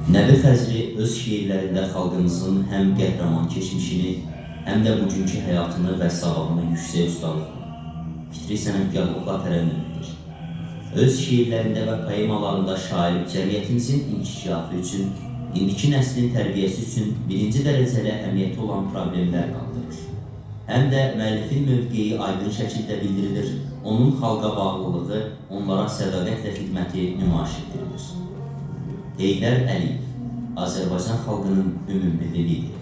Nəbi Xəzri öz şiirlərində xalqımızın həm qəhrəman keçmişini, həm də bugünkü həyatını və savabını yüksək ustalıqla, fitri sənətkarlıqla tərənnüm edir. Öz şiirlərində və poemalarında şair cəmiyyətimizin inkişafı üçün, indiki nəslin tərbiyəsi üçün birinci dərəcəli əhəmiyyəti olan problemlər qaldırır. Həm də müəllifin mövqeyi aydın şəkildə bildirilir, onun xalqa bağlılığı, onlara sədaqətlə xidməti nümayiş etdirilir. Heydər Əliyev, Azərbaycan xalqının ümumilli lideri.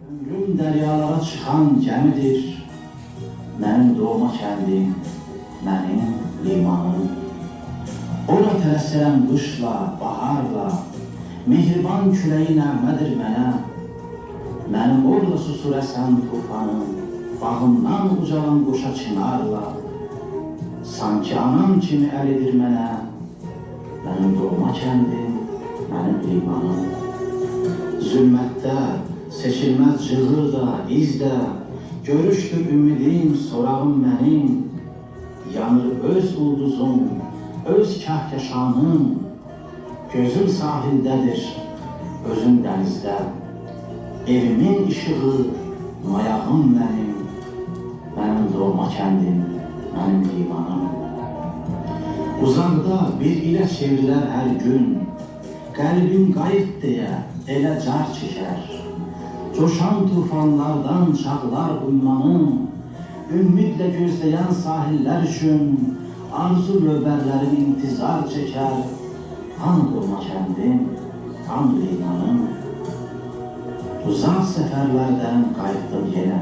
Ömrüm dəryalara çıxan gəmidir, mənim doğma kəndim, mənim limanım. Ora tələsərəm qışla, baharla, mehriban küləyi nəğmədir mənə. Mənim orada susur əsən tufanım, bağımdan ucalan qoşa çınarla. Sanki anam kimi əl edir mənə, mənim doğma kəndim, mənim limanım. Zülmətdə, seçilməz cığırda, izdə, görüşdür ümidim, sorağım mənim. Yanır öz ulduzum, öz kəhkəşanım, gözüm sahildədir, özüm dənizdə. Evimin işığı, mayağım mənim, mənim doğma kəndim, mənim limanım. Uzaqda bir ilə çevrilər hər gün, qəlbim qayıt deyə elə car çəkər. Coşan tufanlardan çağlar ummanım, ümidlə gözləyən sahillər üçün arzu lövbərlərim intizar çəkər. Tam doğma kəndim, tam limanım. Uzaq səfərlərdən qayıtdım yenə,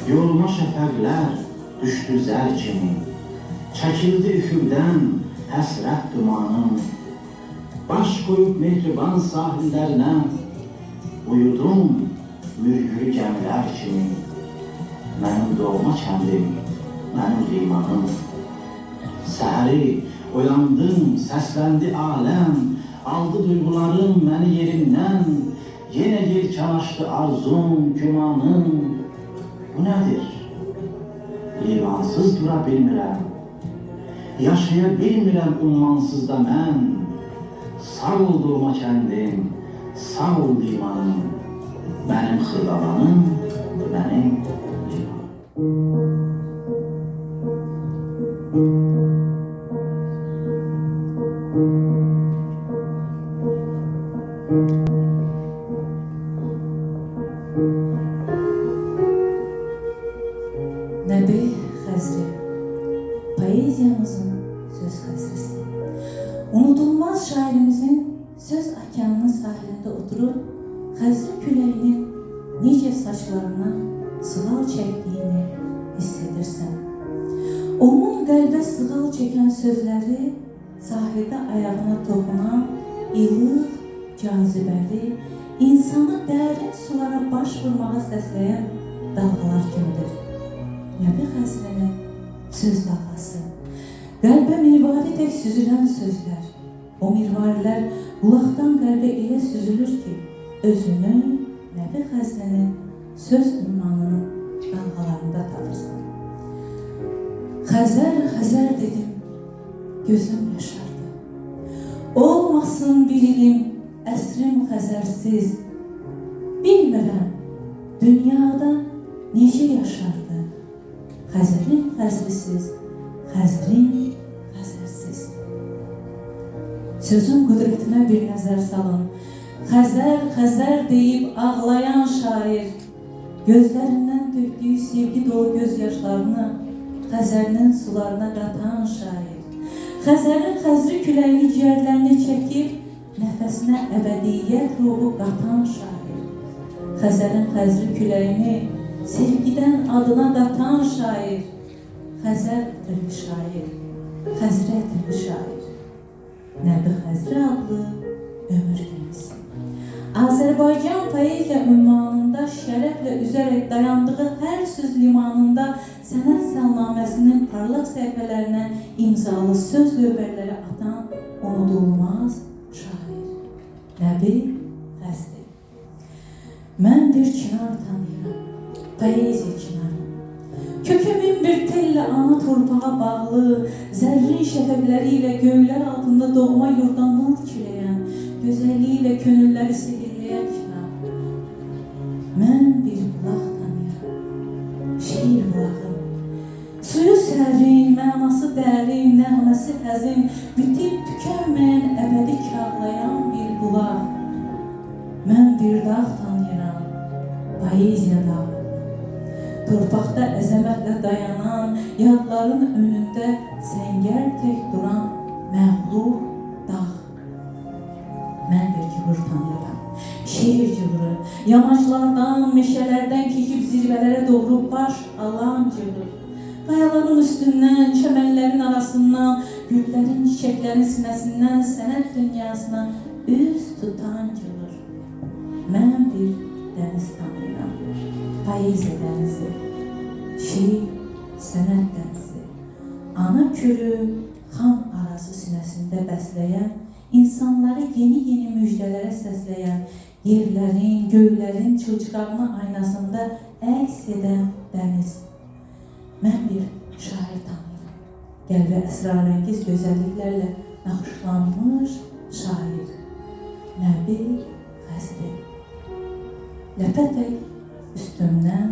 yoluma şəfəqlər düşdü zər kimi. Çəkildi üfüqdən həsrət dumanım, baş qoyub mehriban sahillərinə, uyudum mürgülü gəmilər kimi. Mənim doğma kəndim, mənim limanım. Səhəri oyandım, səsləndi aləm, aldı duyğularım məni yerimdən. Yenə yelkan açdı arzum, gümanım. Bu nədir? Limansız dura bilmirəm, yaşaya bilmirəm ummansız da mən. Sağ ol doğma kəndim, sağ ol limanım, mənim xırdalanım, mənim limanım. Nəbi Xəzri, poeziyamızın söz xəzrisi. Unudulmaz şairimizin söz okeanının sahilində oturub, Xəzri küləyinin necə saçlarına sığal çəkdiyini hiss edirsən. Onun qəlbə sığal çəkən sözləri sahildə ayağına toxunan ilıq, cazibəli, insanı dərin sulara baş vurmağa səsləyən dalğalar kimidir. Nəbi Xəzrinin söz dalğası, qəlbə mirvari tək süzülən sözlər. O mirvarilər qulaqdan qəlbə elə süzülür ki, özünü Nəbi Xəzrinin söz ünvanının dalğalarında tapırsan. Xəzər, Xəzər dedim, gözüm yaşardı. Olmasın bir ilim, əsrim Xəzərsiz. Bilmirəm, dünyada necə yaşardı. Xəzərin xəzrisiz, Xəzrin xəzərsiz. Sözün qüdrətinə bir nəzər salın. Xəzər, Xəzər deyib ağlayan şair, gözlərindən döktüyü sevgi dolu göz yaşlarını Xəzərinin sularına qatan şair, Xəzərin xəzri küləyini ciyərlərini çəkib, nəfəsinə əbədiyyət ruhu qatan şair, Xəzərin xəzri küləyini sevgidən adına qatan şair, Xəzər ətirli şair, Xəzrə ətirli şair, Nəbi Xəzri adlı ömür gemisi. Azərbaycan poeziya ünvanında şərəflə üzərək dayandığı hər söz limanında sənət səlnaməsinin parlaq səhifələrinə imzalı söz lövbərləri atan unudulmaz şair, Nəbi Xəzri. Mən bir çınar tanıyıram, poeziya çınarı. Kökümün bir tellə ana torpağa bağlı, zərrin şəfəqləri ilə göylər altında doğma yurda nur kiləyən, gözəlliyi ilə könülləri sihirləyən kinar. Mən bir bulaq tanıyıram, şiir bulağım. Suyu sərin, mənası dərin, nəğməsi həzin, bitib tükənməyən əbədi kağlayan bir bulaq. Mən bir dağ tanıyıram, poeziya dağı. Torpaqda əzəmətlə dayanan, yadların önündə səngər tək duran məğlub dağ. Mən bir cığır tanıyıram, şehir cığırı, yamaclardan, meşələrdən keçib zirvələrə doğru baş alan cığır. Qayaların üstündən, çəmənlərin arasından, güllərin, çiçəklərin sinəsindən, sənət dünyasına üz tutan cığır. Mən bir dəniz tanıyıram, poeziya dənizi, şiir, sənət dənizi. Ana körü, xam arası sinəsində bəsləyən, insanları yeni müjdələrə səsləyən, yerlərin, göylərin çılçırağına aynasında əks edən dəniz. Mən bir şair tanıyıram, qəlbi əsrarəngiz gözəlliklərlə naxışlanmış şair, Nəbi Xəzri. Ləpətək üstümdən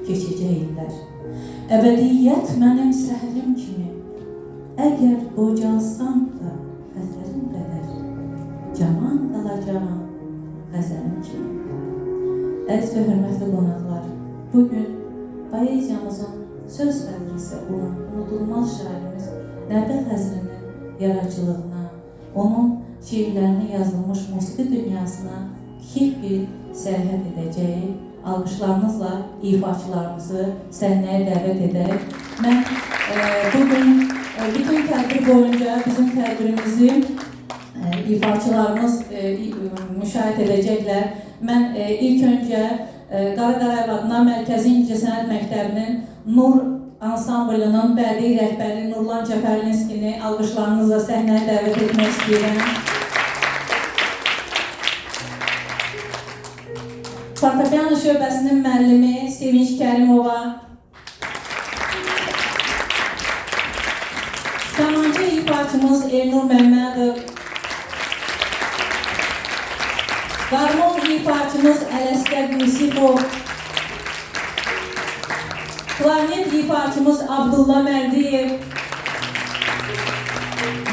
keçəcək illər, əbədiyyət mənim səhrim kimi. Əgər bocalsam da Xəzərim qədər, cavan qalacağım Xəzərim kimi. Əziz və hörmətli qonaqlar, bugün poeziyamızın söz xəzrisi olan unudulmaz şairimiz Nəbi Xəzrinin yaradıcılığına, onun şiirlərini yazılmış musiqi dünyasına kiçik bir səyahət edəcəyi, alqışlarınızla ifaçılarımızı səhnəyə dəvət edək. Mən bugün bütün tədbir boyunca bizim tədbirimizi ifaçılarımız müşahidə edəcəklər. Mən ilk öncə Qara Qarayev adına Mərkəzi İncəsənət Məktəbinin Nur ansamblının bədii rəhbəri Nurlan Cəfərlinskini alqışlarınızla səhnəyə dəvət etmək istəyirəm. Fortepiano şöbəsinin müəllimi Sevinç Kərimova, Kamanca ifaçımız Elnur Məmmədov, Qarmon ifaçımız Ələsgər Yusifov, Klarnet ifaçımız Abdullah Mərdiyev,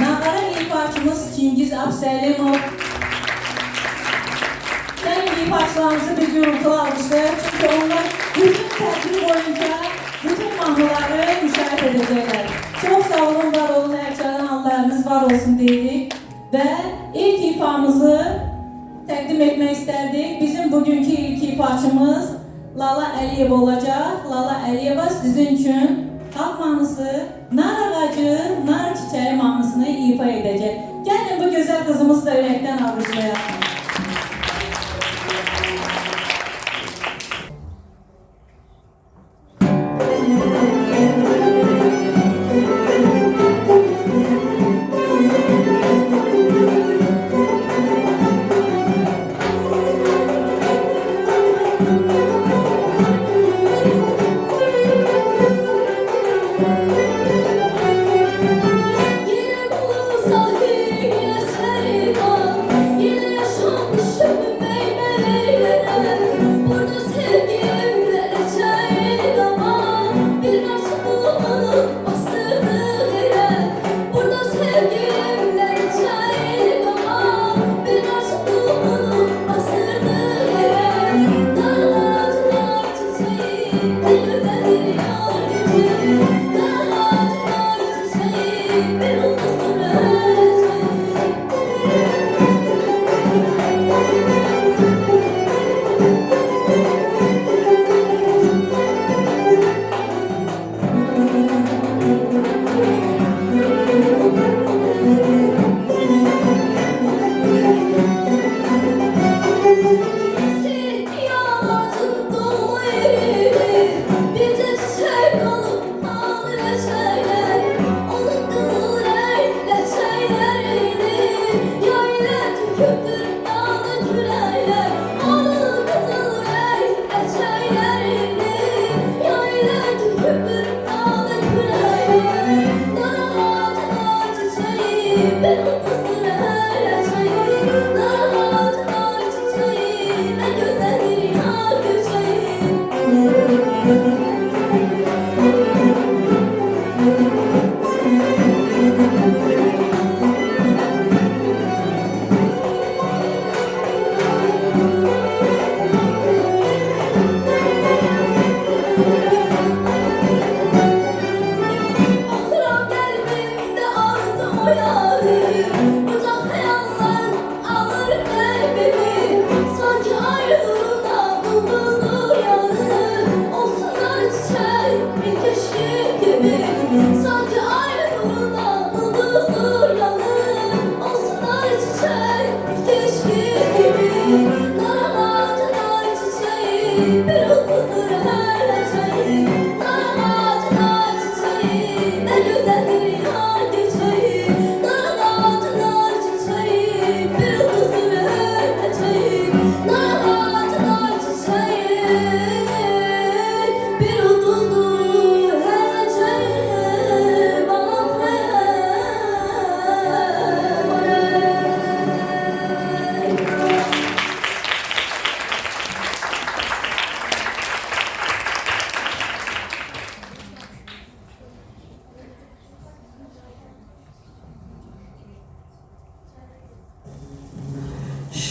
Nağara ifaçımız Çingiz Absəlimov. Gəlin ifaçılarımızı bir gürültülü almışdır, çünki onlar bütün tədbir boyunca bütün mahnıları müşahidə edəcəklər. Çox sağ olun, var olun, əkçədən Allah'ınız var olsun deyirik və ilk ifamızı təqdim etmək istərdik. Bizim bugünkü ilk ifaçımız Lala Əliyev olacaq. Lala Əliyeva sizin üçün xalq mahnısı Nar Ağacı, Nar Çiçəyi mahnısını ifa edəcək. Gəlin bu gözəl qızımızı da ürəkdən alqışlayaq.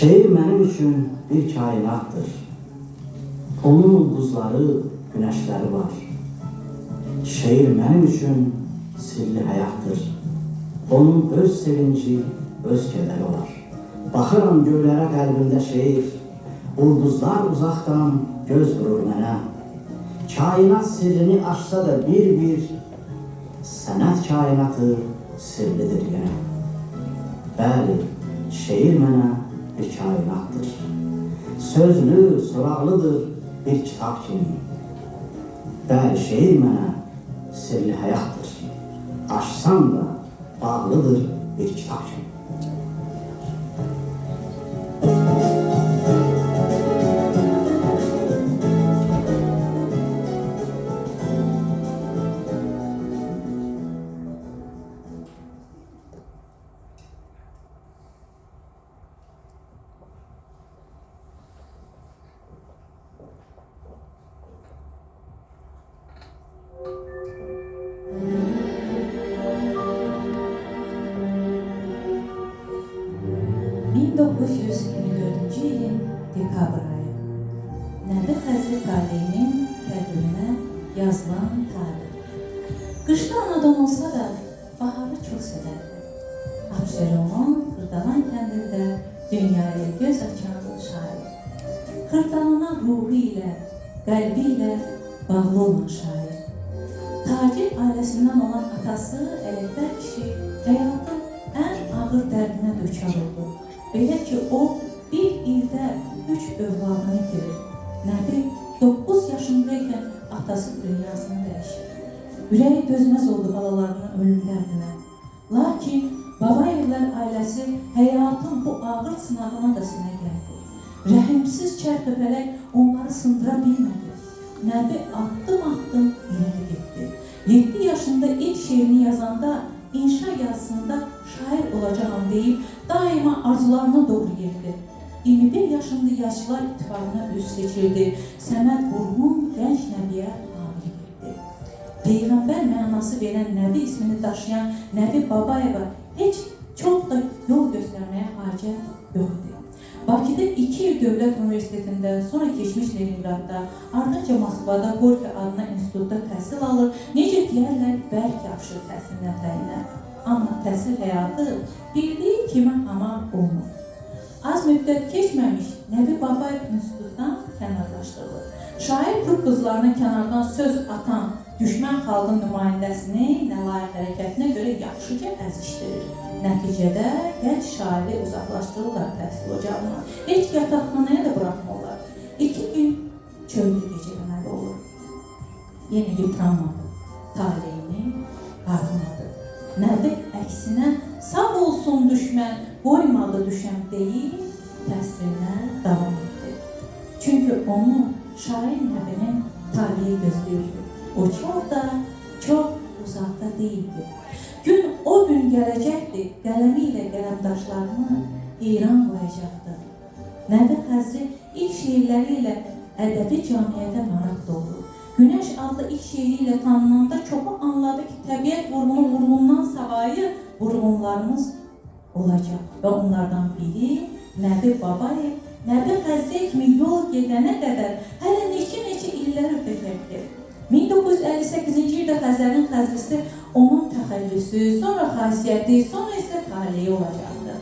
Şehir benim için bir kainattır. Onun ulduzları, güneşleri var. Şehir benim için sirli hayattır. Onun öz sevinci, öz kederi var. Bakıram göylere kalbimde şehir, ulduzlar uzaktan göz vurur mənə. Kainat sirrini açsa da bir, sənət kainatı sirlidir yenə. Bəli, şehir mənə bir kainattır. Sözlü, soraqlıdır bir kitap kimi. Bəli, şehir mənə sirli hayattır. Açsam da bağlıdır bir kitap kimi. ilin dekabr ayı. Nəbi Xəzri Taleyinin təqviminə yazılan tarix. Qışda anadan olsa da baharı çox sevərdi. Abşeronun Xırdalan kəndində dünyaya göz açan şair. Xırdalana ruhu ilə, qəlbi ilə bağlı olan şair. Tacir ailəsindən olan atası Ələkbər kişi həyatın ən ağır dərdinə düçar oldu. Belə ki, o bir ildə 3 övladını itirir. Nəbi 9 yaşındaykən atası dünyasını dəyişir. Ürəyi dözməz oldu balalarının ölüm dərdinə. Lakin Babayevlər ailəsi həyatın bu ağır sınavına da sinə gəldi. Rəhimsiz çərxəfələk onları sındıra bilmədi. Nəbi addım-addım irəli getdi. 7 yaşında ilk şeirini yazanda inşa yazısında şair olacağım deyib daima arzularına doğru getdi. 21 yaşında Yaşlılar İttifaqına üz seçildi. Səməd Vurğun gənc Nəbiyə amir etdi. Peyğəmbər mənası verən Nəbi ismini daşıyan Nəbi Babayeva heç çox da yol göstərməyə hacət yoxdur. Bakıda 2 il Dövlət Universitetində, sonra keçmiş Leningradda, ardınca Moskvada Gorki adına institutda təhsil alır. Necə deyərlər, bəlkə yapışır təhsil nətəyinə. Amma təhsil həyatı bildiyi kimi hamar olmur. Az müddət keçməmiş Nəbi Babayev institutdan kənarlaşdırılır. Şair Türk qızlarına kənardan söz atan düşmən xalqın nümayəndəsini Nəlayiq hərəkətinə görə yaxşıca əzişdirir. Nəticədə gənc şairi uzaqlaşdırırlar təhsil ocağına. Heç yataqxanaya da buraxmırlar. 2 gün çöldə gecələməli olur. Yenə yıpranmadı, taleyini qarğımadı. Nəbi əksinə sağ olsun düşmən, qoymadı düşəm deyil, təhsilinə davam etdi. Çünki onu şair Nəbinin taleyi gözləyirdi. O çox uzaqda değildi. Gün o gün gələcəkdi, qələmi ilə qələmdaşlarını heyran qoyacaqdı. Nəbi Xəzri ilk şeirləri ilə ədəbi camiyyədə maraq doğdu. Günəş adlı ilk şeiri ilə tanınanda çoxu anladı ki, təbiət vurğundan savayı vurğunlarımız olacaq. Və onlardan biri Nəbi Babayev, Nəbi Xəzri kimi yol gedənə qədər hələ neçə illər ötəcəkdir. 1958-ci ildə Xəzərin Xəzrisi onun təxəllüsü, sonra xasiyyəti, sonra isə taleyi olacaqdı.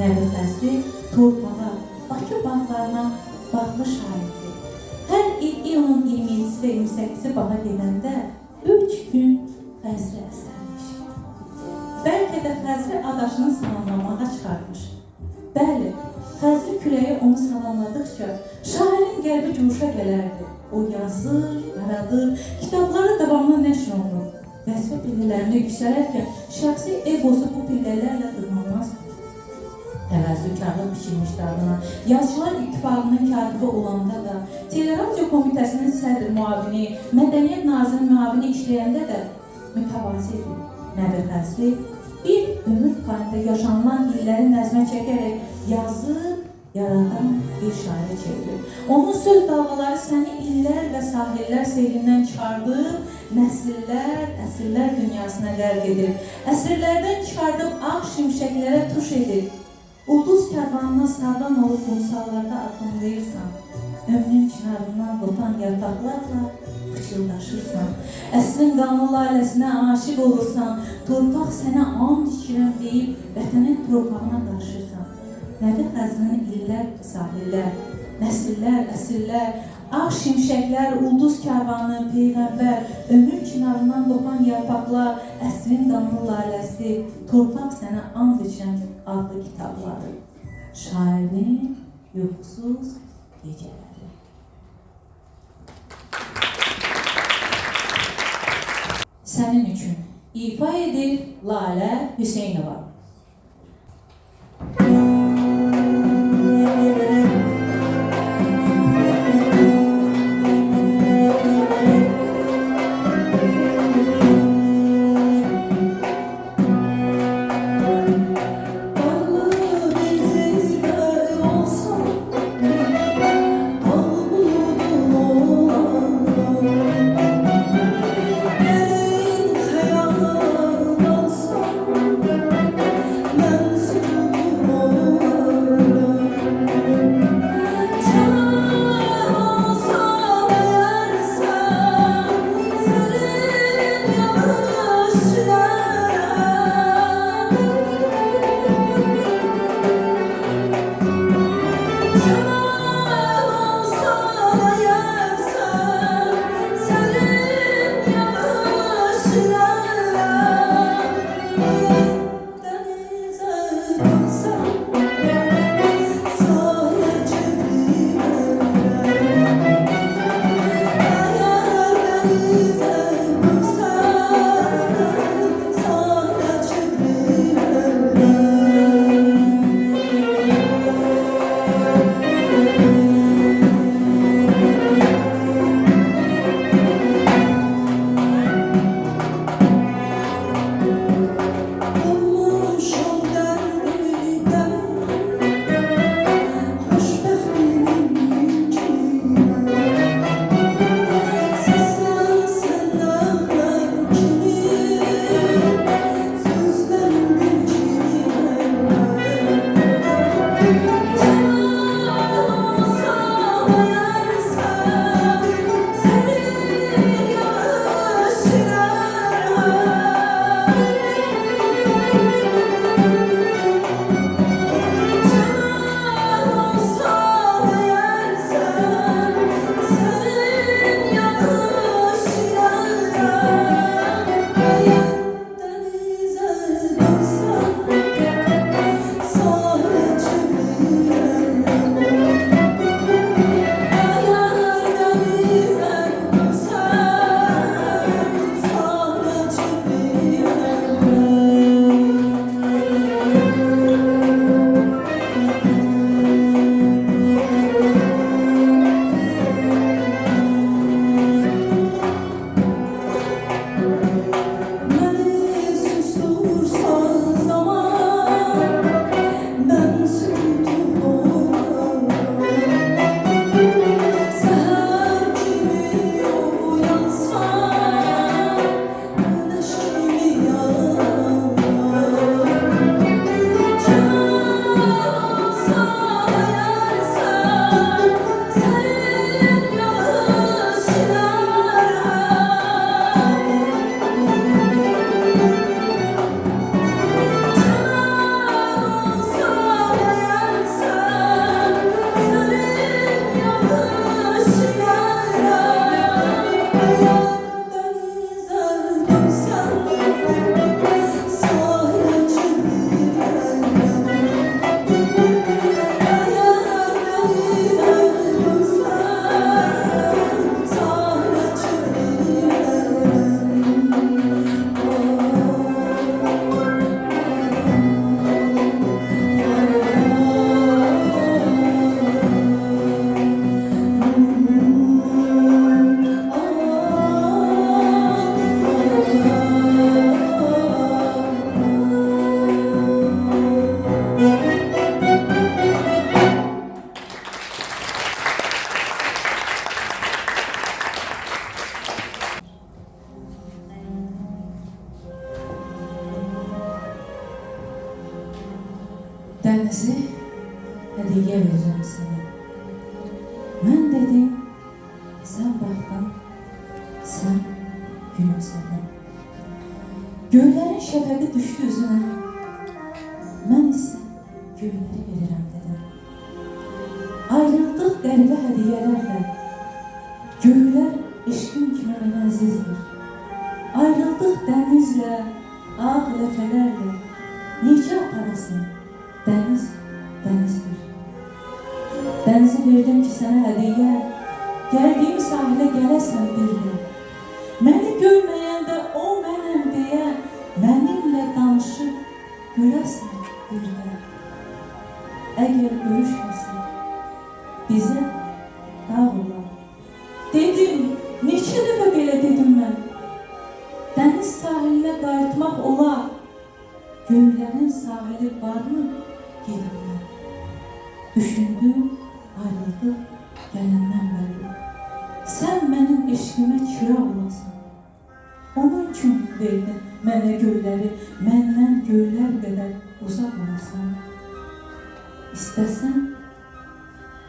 Nəbi Xəzri torpağa, Bakı bağlarına bağlı şairdir. Hər il iyunun 27-si və 28-si bağa gedəndə 3 gün Xəzri əsərmiş. Bəlkə də Xəzri adaşını salamlamağa çıxarmış. Bəli, Xəzri küləyi onu salamladıqca şairin qəlbi cuşa gələrdi. O yazır, yaradır, kitabları davamlı nəşr olunur. Vəzifə pillələrində yüksələrkən şəxsi egosu bu pillələrlə dırmanmaz. Təvəzzükarlıq biçilmişdi adına. Yazıçılar İttifaqının katibi olanda da, Teleradio Komitəsinin sədr müavini, Mədəniyyət Nazirinin müavini işləyəndə də mütəvaziydi. Nəbi Xəzri bir ömür payında yaşanılan illəri nəzmə çəkərək yazır, yaradan bir şair çevirir. Onun söz dalğaları səni illər və sahillər seyrindən çıxardıb, nəsillər, əsrlər dünyasına qərq edir. Əsrlərdən çıxardıb ağ şimşəklərə tuş edir. Ulduz kərvanına sardan olub qumsallarda addımlayırsan, ömrün çınarından qopan yarpaqlarla pıçıldaşırsan, əsrin qanlı laləsinə aşiq olursan, torpaq sənə and içirəm deyib vətənin torpağına qarışırsan. Nədir xəzinin illər, sahillər, nəsillər, əsrlər, ağ şimşəklər, ulduz kərvanı, peyğəmbər, ömür çınarından qopan yarpaqlar, əsrin qanlı laləsi, torpaq sənə and içirəm adlı kitabları, şairin yuxusuz gecələri. Sənin üçün ifa edir Lalə Hüseynova. dənizi hədiyyə verəcəm sənə. Mən dedim, sən baxdın, sən gülümsədin. Göylərin şəfəqi düşdü üzünə, mən isə göyləri verirəm dedim. Ayrıldıq qəribə hədiyyələrlə, göylər eşqim kimi mənə əzizdir. Ayrıldıq dənizlə, ağ ləfələrlə, necə aparasın, dəniz dənizdir. Dənizi verdim ki sənə hədiyyə, gəldiyim sahilə gələsən birlə. Məni görməyəndə o mənəm deyə, mənimlə danışıb güləsən birlə. Əgər görüşməsin, bizə dağ olar. Dedim, neçə dəfə belə dedim mən. Dəniz sahilinə qayıtmaq olar. Göylərin sahili varmı? Gedim mən. Düşündüm, ayrıldım, gələndən bəri. Sən mənim eşqimə çıraq olasın. Onun üçün verdin mənə göyləri, məndən göylər qədər uzaq olasan.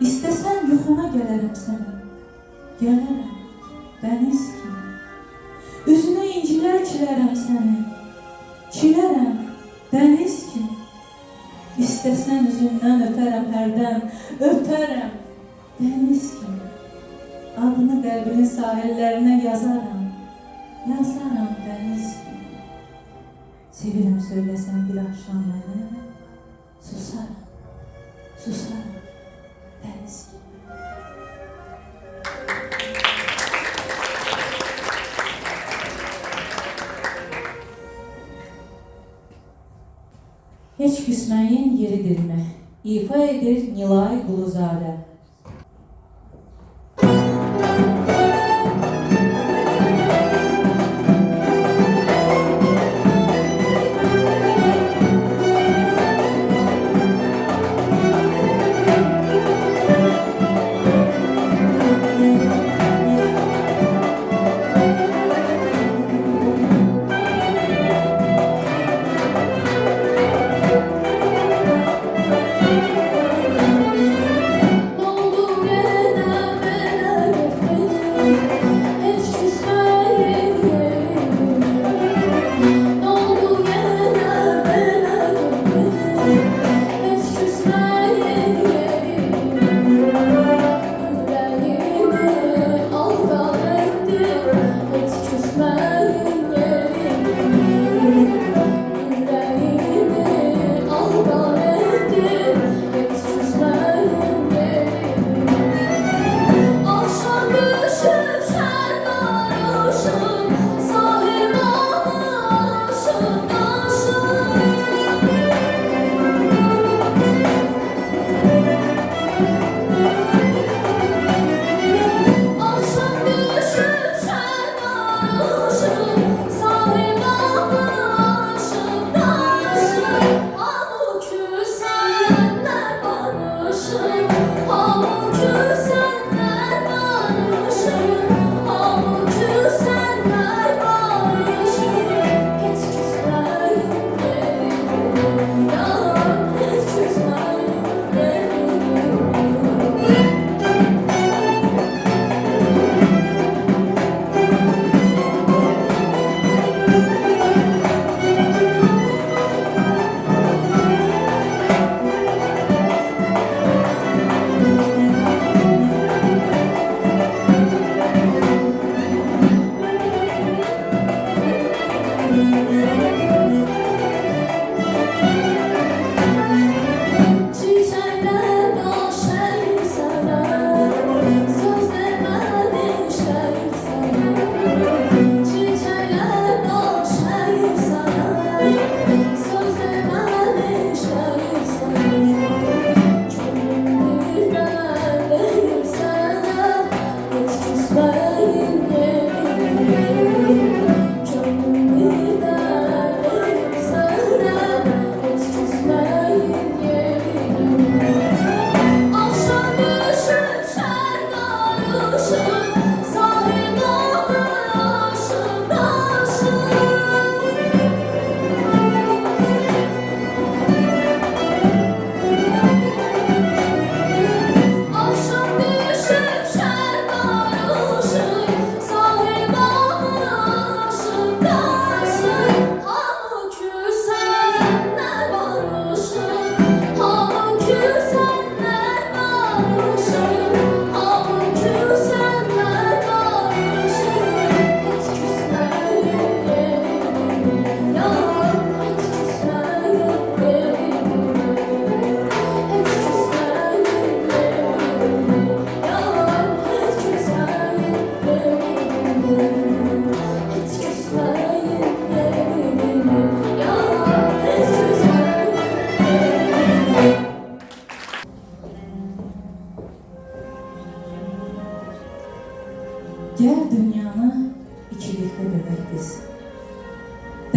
İstəsən yuxuna gələrəm sənə. Gələrəm, dəniz kimi. Üzünə incilər çilərəm səni. Çilərəm, dəniz kimi. İstəsən üzündən öpərəm hərdən, öpərəm, dəniz kimi. Adını qəlbinin sahillərinə yazaram, yazaram dəniz kimi. Sevirəm söyləsən bir axşam mənə, susaram, susaram, dəniz kimi. Heç küsməyin yeridirmi? İfa edir Nilay Quluzadə.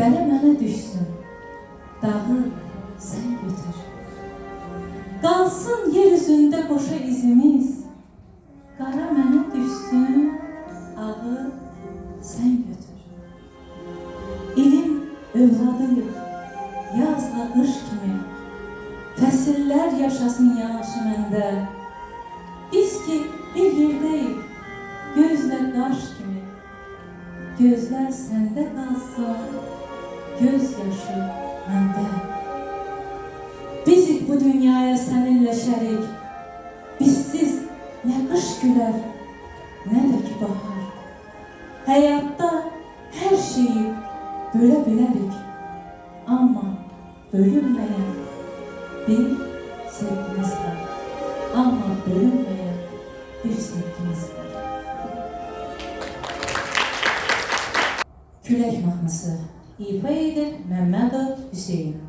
Dəli mənə düşsün, dağı sən götür. Qalsın yer üzündə qoşa izimiz, qara mənə düşsün, ağı sən götür. İlim övladıyıq, yazla qış kimi, fəsillər yaşasın yanaşı məndə. Biz ki bir yerdəyik, gözlə qaş kimi, gözlər səndə qalsın, göz yaşı məndə. Bizik bu dünyaya səninlə şərik, bizsiz nə qış gülər, nə də ki bahar. Həyatda hər şeyi bölə bilərik, amma bölünməyən bir sevgimiz var. Amma bölünməyən bir sevgimiz var. Külək mahnısı ifa edir Məmmədov Hüseyin.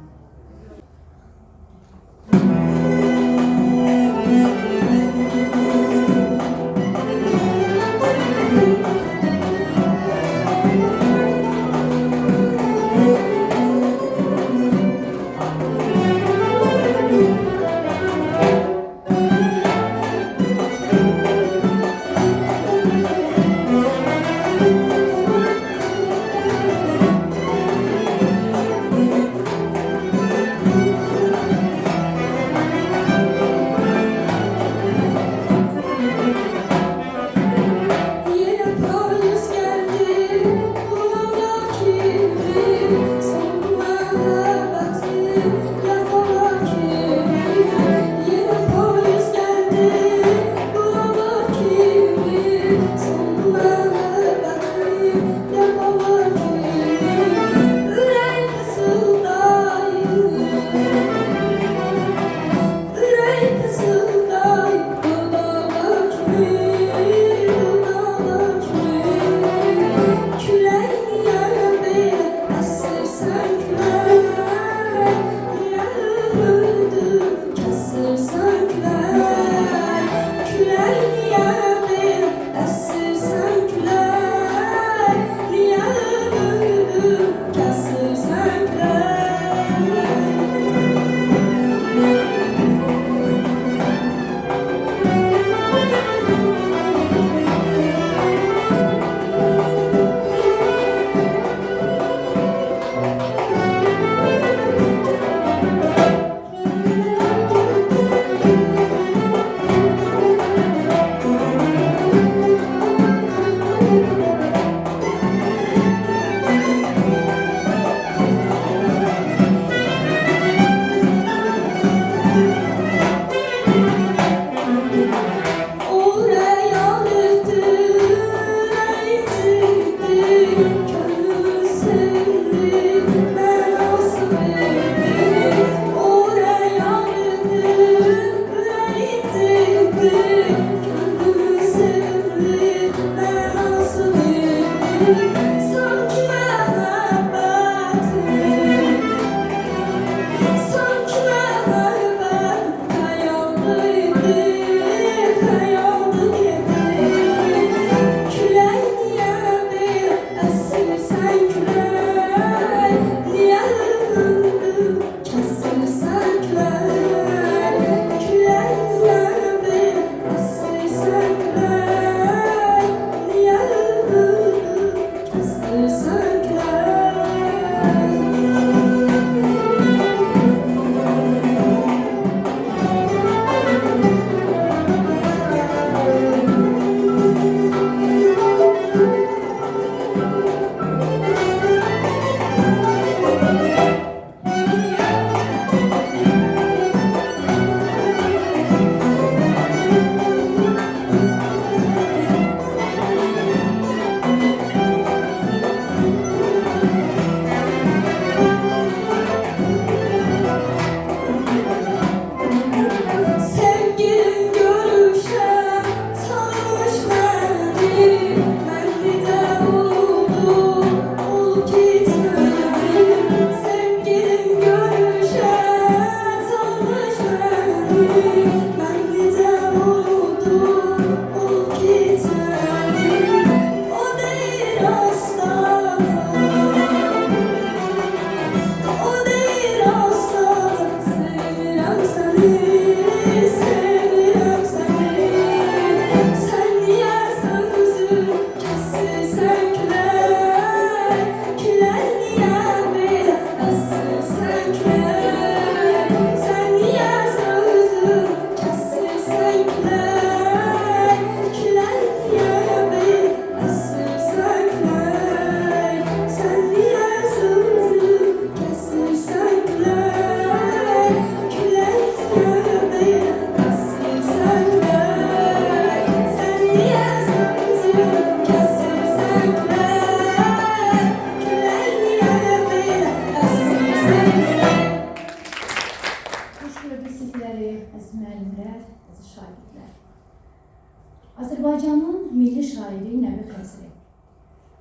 Azərbaycanın milli şairi Nəbi Xəzri.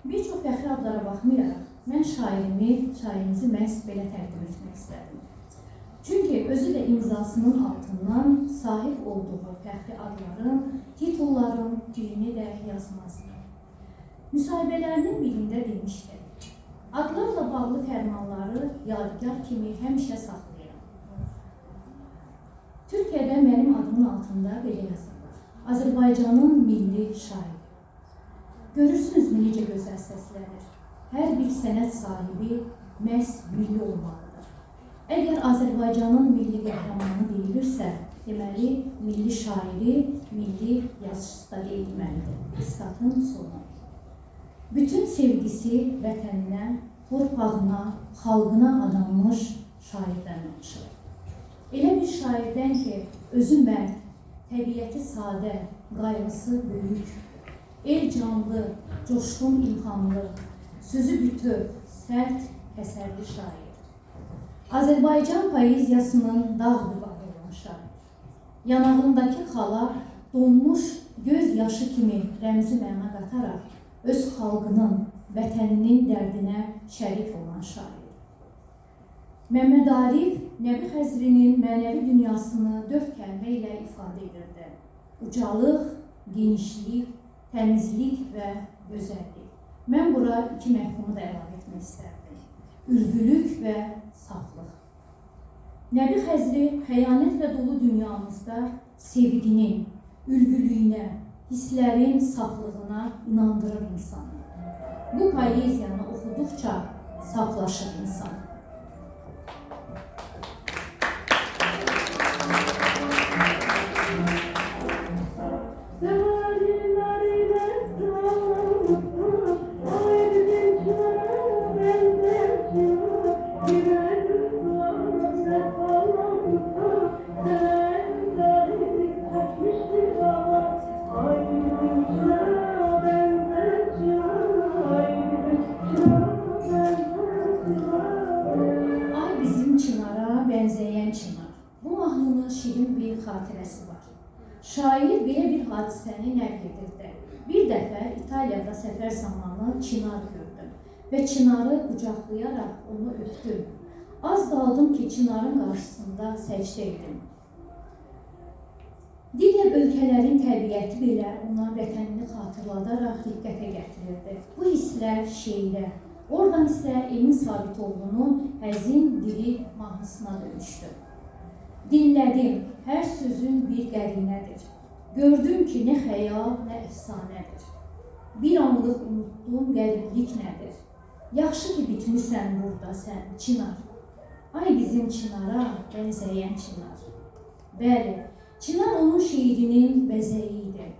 Bir çox fəxri adlara baxmayaraq, mən şairimizi məhz belə təqdim etmək istədim. Çünki özü də imzasının altından sahib olduğu fəxri adların, titulların dilini də yazmazdı. Müsahibələrinin birində demişdi, adlarla bağlı fərmanları yadigar kimi həmişə saxlayıram. Türkiyədə mənim adımın altında belə yazılır. Azərbaycanın milli şairi. Görürsünüzmü necə gözəl səslənir? Hər bir sənət sahibi məhz milli olmalıdır. Əgər Azərbaycanın milli qəhrəmanı deyilirsə, deməli, milli şairi, milli yazıcısı da deyilməlidir. İstatın sonu. Bütün sevgisi vətəninə, torpağına, xalqına adanmış şairdən danışır. Elə bir şairdən ki, özü mərd, təbiəti sadə, qayğısı böyük, el canlı, coşqun ilhamlı, sözü bütöv, sərt, əsərli şair. Azərbaycan poeziyasının dağ divarı olan şair. Yanağındakı xala donmuş göz yaşı kimi rəmzi məna qataraq öz xalqının, vətəninin dərdinə şərik olan şair. Məmməd Arif Nəbi Xəzrinin mənəvi dünyasını 4 kəlmə ilə ifadə edirdi. Ucalıq, genişlik, təmizlik və gözəllik. Mən bura 2 məfhumu da əlavə etmək istərdim. Ülgülük və saflıq. Nəbi Xəzri xəyanətlə dolu dünyamızda sevginin, ülgülüyünə, hisslərin saflığına inandırır insanı. Bu poeziyanı oxuduqca saflaşır insan. Xatirəsi var. Şair belə bir hadisəni nəql edirdi. Bir dəfə İtaliyada səfər zamanı çınar gördüm və çınarı qucaqlayaraq onu öpdüm. Az qaldım ki, çınarın qarşısında səcdə edim. Digər ölkələrin təbiəti belə ona vətənini xatırladaraq diqqətə gətirirdi. Bu hisslər şeirə, oradan isə Emin Sabitoğlu'nun həzin dili mahnısına dönüşdü. Dinlədim, hər sözün bir qərinədir. Gördüm ki, nə xəyal, nə əfsanədir. Bir anlıq unutdum, qəriblik nədir? Yaxşı ki, bitmisən burada sən, çınar. Ay bizim çınara bənzəyən çınar. Bəli, çınar onun şeirinin bəzəyi idi.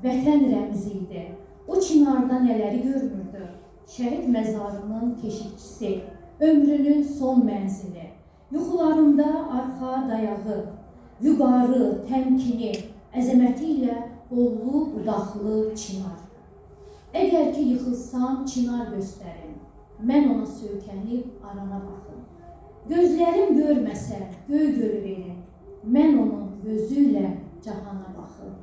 Vətən rəmzi idi. O çınarda nələri görmürdü? Şəhid məzarının keşikçisi, ömrünün son mənzili. Yuxularımda arxa dayağı, vüqarı, təmkini, əzəməti ilə bollu, budaqlı çınar. Əgər ki, yıxılsam, çınar göstərin, mən ona söykənib arana baxım. Gözlərim görməsə, göy gölü verin, mən onun gözü ilə cahana baxım.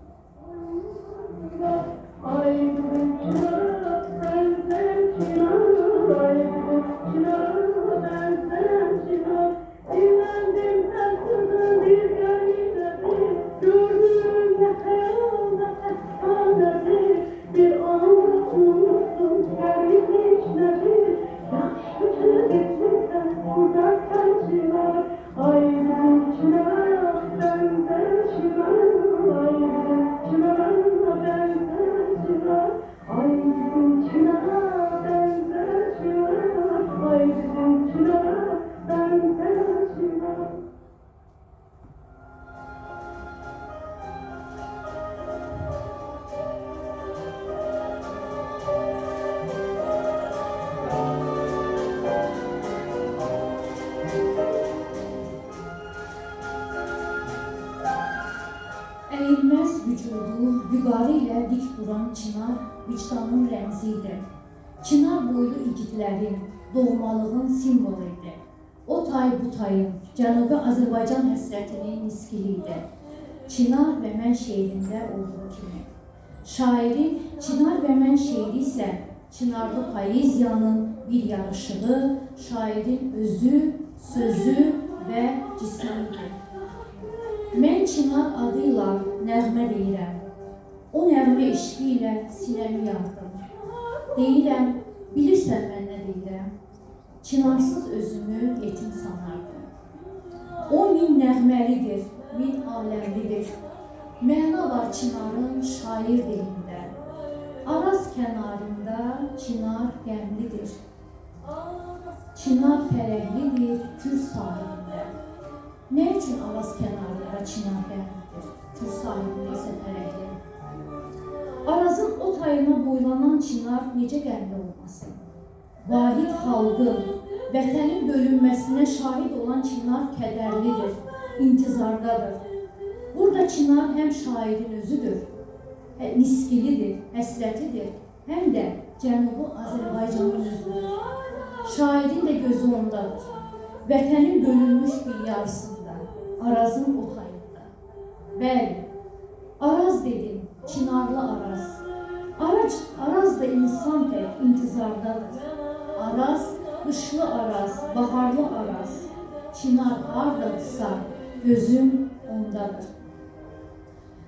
Əyilməz vücudu, vüqarı ilə dik duran çınar vicdanın rəmzi idi. Çınar boylu igidlərin, doğmalığın simvolu idi. O tay bu tayın, Cənubi Azərbaycan həsrətinin miskili idi. Çınar və mən şeirində olduğu kimi. Şairin Çınar və Mən şeiri isə çınarlı poeziyanın bir yarışığı, şairin özü, sözü və cismidir. Mən Çınar adıyla nəğmə deyirəm. O nəğmə eşqi ilə sinəmi yardım. Deyirəm, bilirsən mən nə deyirəm? Çınarsız özümü yetim sanardım. O min nəğməlidir, min aləmlidir. Məna var Çınarın şair dilində. Araz kənarında Çınar qəmlidir. Çınar fərəhlidir Kür sahilində. Nə üçün Araz kənarında Çınar qəmlidir? Kür sahilində isə fərəhli. Arazın o tayına boylanan Çınar necə qəmli olmasın? Vahid xalqın, vətənin bölünməsinə şahid olan Çınar kədərlidir, intizardadır. Burada Çınar həm şairin özüdür, niskilidir, həsrətidir, həm də Cənubi Azərbaycanın özüdür. Şairin də gözü ondadır. Vətənin bölünmüş bir yarısında, Arazın o tayında. Bəli, Araz dedim, Çınarlı Araz. Araz da insan tək intizardadır. Araz, qışlı Araz, baharlı Araz. Çınar hardadırsa, gözüm ondadır.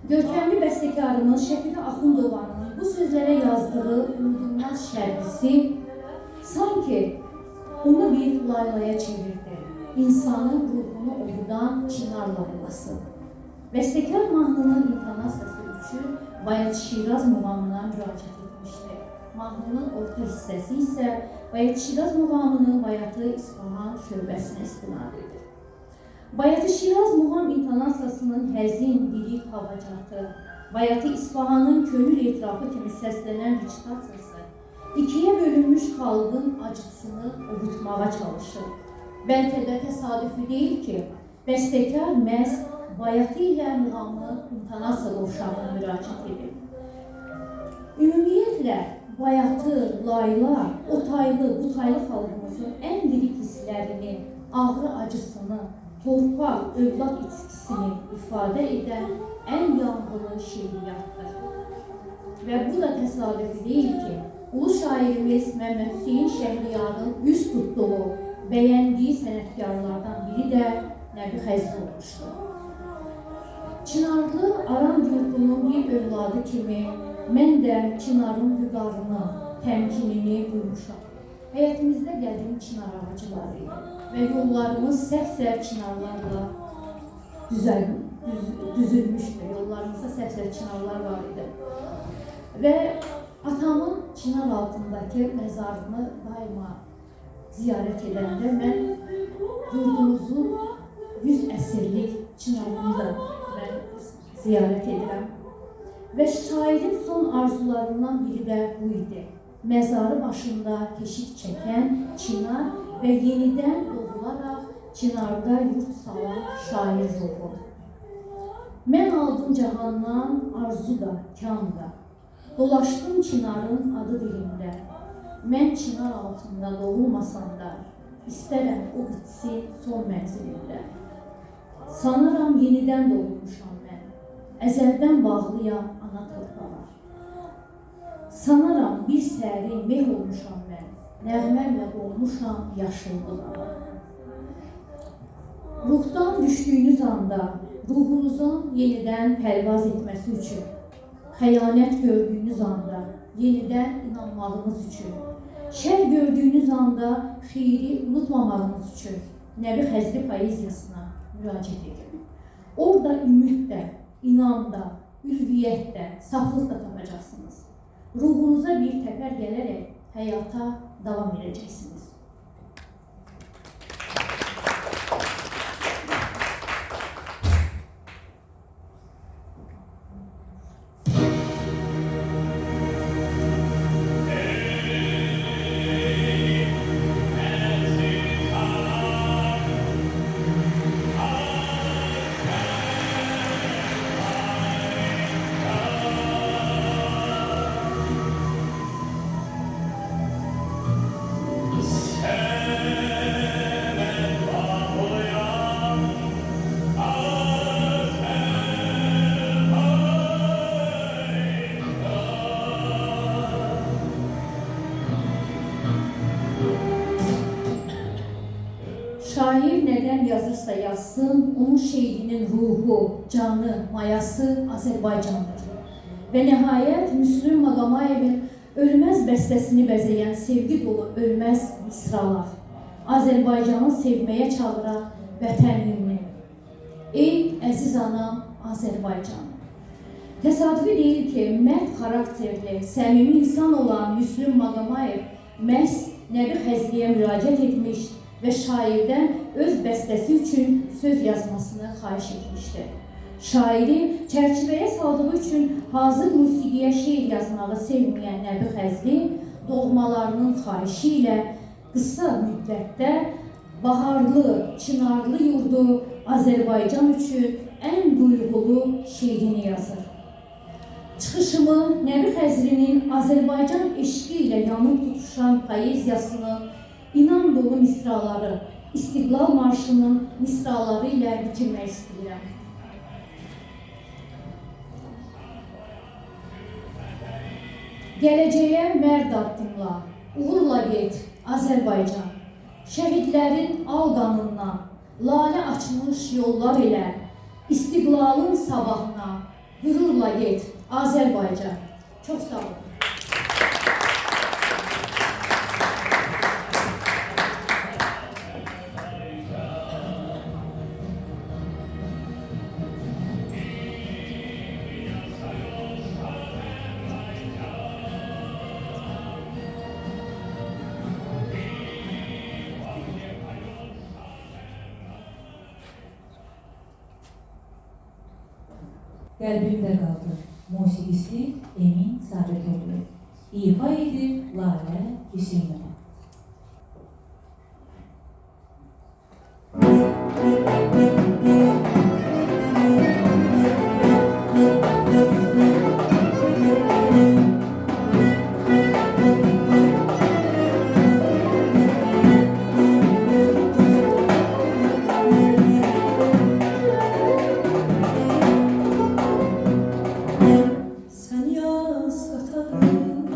Görkəmli bəstəkarımız Şəfiqə Axundovanın bu sözlərə yazdığı unudulmaz şərqisi sanki onu bir laylaya çevirdi. İnsanın ruhunu ovudan Çınar laylası. Bəstəkar mahnının intonasiyası üçün Bayat Şiraz muğamına müraciət etmişdi. Mahnının orta hissəsi isə Bayat Şiraz muğamının Bayatı İsfahan şöbəsinə istinad edir. Bayatı Şiraz muğam intonasiyasının həzin, lirik havacatı, Bayatı İsfahanın könül etirafı kimi səslənən recitasiyası ikiyə bölünmüş xalqın acısını ovutmağa çalışır. Bəlkə də təsadüfi deyil ki, bəstəkar məhz Bayatı ilə muğamı intonasiya qovşağına müraciət edir. Ümumiyyətlə, Bayatı, layla, o taylı, bu taylı xalqımızın ən lirik hisslərini, ağrı acısını, torpaq, övlad içkisini ifadə edən ən yanğılı şeiriyyatdır. Və bu da təsadüfi deyil ki, ulu şairimiz Məmməd Hüseyin Şəhriyarın üz tutduğu, bəyəndiyi sənətkarlardan biri də Nəbi Xəzri olmuşdur. Çınarlı Aran yurdunun bir övladı kimi mən də Çınarın vüqarını, təmkinini duymuşam. Həyətimizdə qədim çınar ağacıları idi və yollarımız səhv-səhv çınarlarla düzülmüşdü. Yollarımızda səhv-səhv çınarlar var idi. Və atamın çınar altındakı məzarını daima ziyarət edəndə mən yurdumuzun 100 əsrlik çınarını da mən ziyarət edirəm. Və şairin son arzularından biri də bu idi. Məzarı başında keşik çəkən Çınar və yenidən doğularaq Çınarda yurt salan şair ruhu. Mən aldım cahandan arzu da, kam da. Dolaşdım Çınarın adı dilində. Mən Çınar altında doğulmasam da, istərəm o bitsin son mənzilində. Sanıram yenidən doğulmuşam mən. Əzəldən bağlıyam ana torpağa. Sanaram bir səhəri meh olmuşam mən. Nəğməmlə olmuşam yaşıllığa. Ruhdan düşdüyünüz anda ruhunuzun yenidən pərvaz etməsi üçün, xəyanət gördüyünüz anda yenidən inanmağınız üçün, şər gördüyünüz anda xeyri unutmamağınız üçün Nəbi Xəzri poeziyasına müraciət edin. Orada ümid də, inan da, ülviyyət də, saflıq da tapacaqsınız. Ruhunuza bir təpər gələrək həyata davam edəcəksiniz. Şair nədən yazırsa yazsın, onun şeirinin ruhu, canı, mayası Azərbaycandır. Və nəhayət Müslüm Maqamayevin ölməz bəstəsini bəzəyən sevgi dolu ölməz misralar. Azərbaycanı sevməyə çağıran vətən himni. Ey əziz anam Azərbaycan. Təsadüfi deyil ki, mərd xarakterli, səmimi insan olan Müslüm Maqamayev məhz Nəbi Xəzriyə müraciət etmiş və şairdən öz bəstəsi üçün söz yazmasını xahiş etmişdir. Şairi çərçivəyə saldığı üçün hazır musiqiyə şeir yazmağı sevməyən Nəbi Xəzri doğmalarının xahişi ilə qısa müddətdə baharlı, çınarlı yurdu Azərbaycan üçün ən duyğulu şeirini yazır. Çıxışımı Nəbi Xəzrinin Azərbaycan eşqi ilə yanıb tutuşan poeziyasını, inan dolu misraları, İstiqlal Marşının misraları ilə bitirmək istəyirəm. Gələcəyə mərd addımla, uğurla get Azərbaycan. Şəhidlərin al qanından, lalə açmış yollar ilə, İstiqlalın sabahına, qürurla get Azərbaycan. Çox sağ olun. Qəlbimdə qaldı. Musiqisi Emin Sabiqoğlu. İfa edir Lalə Hüseynova. Sen yaz katarım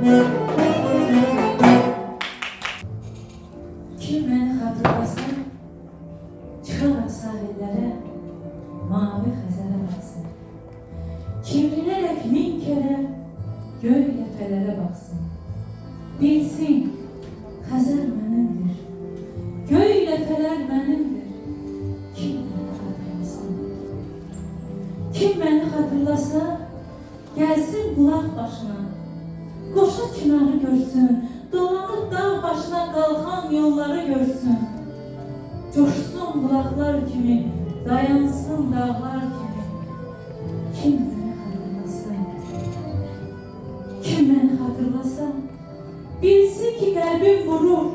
Kim beni hatırlasa, çıkarak sahillere, mavi Xəzərə baksın. Kevrilərək min kere, göy ləpələrə baksın. Bilsin, Xəzər mənimdir, göy ləpələr mənimdir. Kim beni hatırlasın? Kim beni hatırlasa, gelsin bulaq başına, qoşa çınarı görsün, dolanıp dağ başına qalxan yolları görsün. Coşsun bulaqlar kimi, dayansın dağlar kimi. Kim beni hatırlasa, kim beni hatırlasa, bilsin ki kalbim vurur.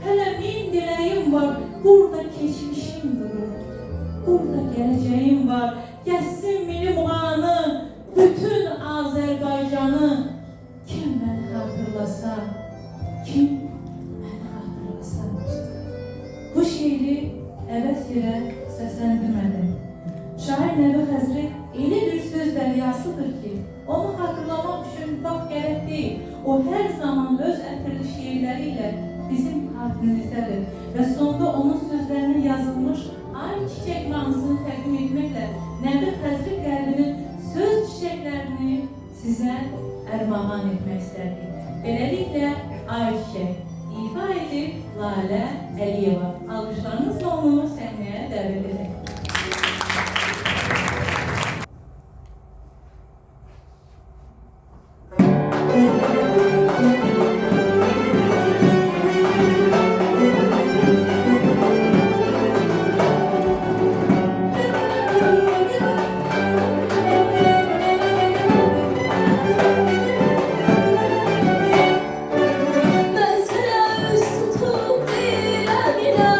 Hele min dileğim var, burada geçmişim durur. Burada geleceğim var, geçsin milli muğanı, bütün Azerbaycan'ı. Kim beni hatırlasa, kim beni hatırlasa. Bu şiiri əvəz yerə səsləndirmədim. Şair Nəbi Həzret elə bir söz dəryasıdır ki, onu hatırlamak üçün vaxt gerek değil. O her zaman öz ətirli şiirleriyle bizim xatirimizdədir və sonda onun sözlerinin yazılmış Ay Çiçek mahnısını təqdim etməklə Nəbi Həzret qəlbinin söz çiçeklerini sizə ərmağan etmək istərdik. Beləliklə Ay Çiçek ifa edir Lalə Əliyeva. Alqışlarınızla onu səhnəyə dəvət edək. Ben sana üst tutup bir amina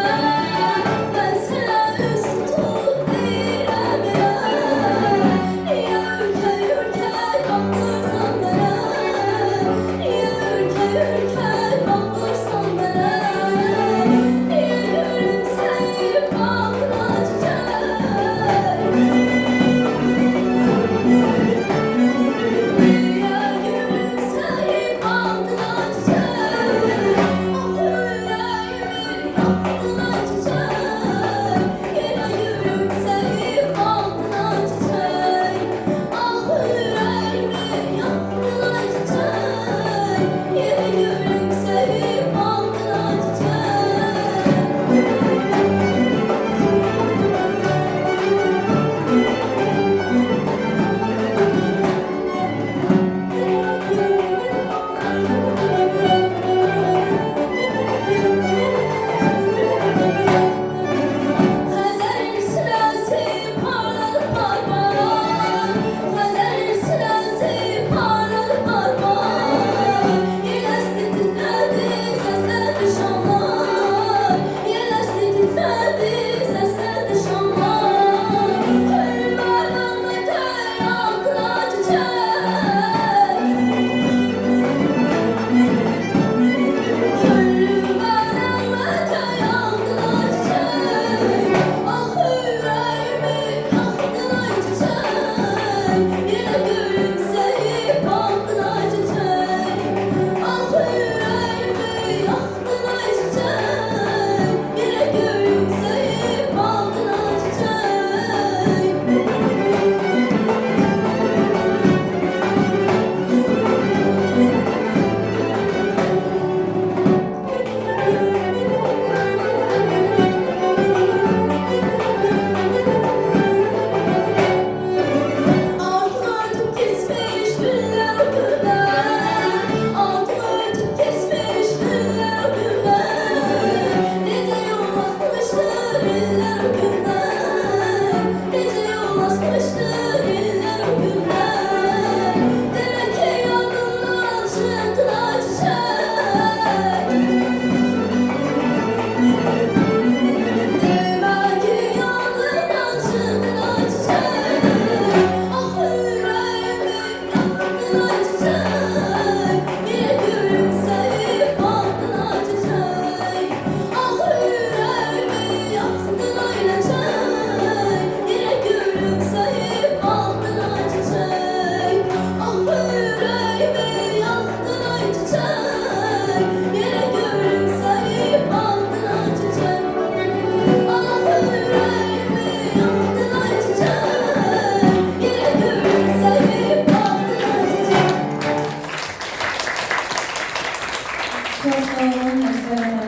Çok sağ olun, Hüseyin.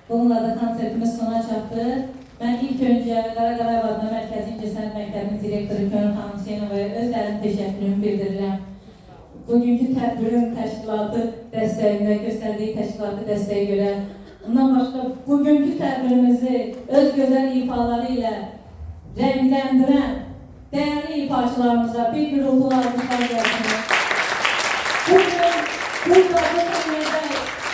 Bununla da konsertimiz sona çatdı. Ben ilk önce Qaraqarabağ Mərkəzi İncəsənət Məktəbinin direktoru Könül xanım Hüseynovaya özlərinin təşəkkürümü bildirirəm. Bugünkü tədbirin təşkilatı dəstəyində, göstərdiyi təşkilatı dəstəyə görə. Bundan başqa bugünkü tədbirimizi öz gözəl ifaları ilə rəngləndirən dəyərli ifaçılarımıza bir gürültülü alqışlar gəlsin. Bugün burada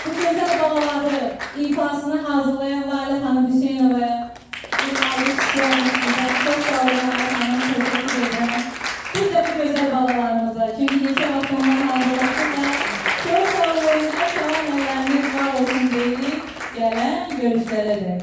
bu gözəl babaları ifasını hazırlayan Lale xanım Hüseynovaya bir alqış istiyorum. Çok sağ olun Lale xanım, teşekkür ederim. Biz de bu gözəl babalarımıza, çünkü geçen hafta onları hazırladılar. Çok sağ olun, çok sağ olun, var olsun deyip gelen görüşlere de.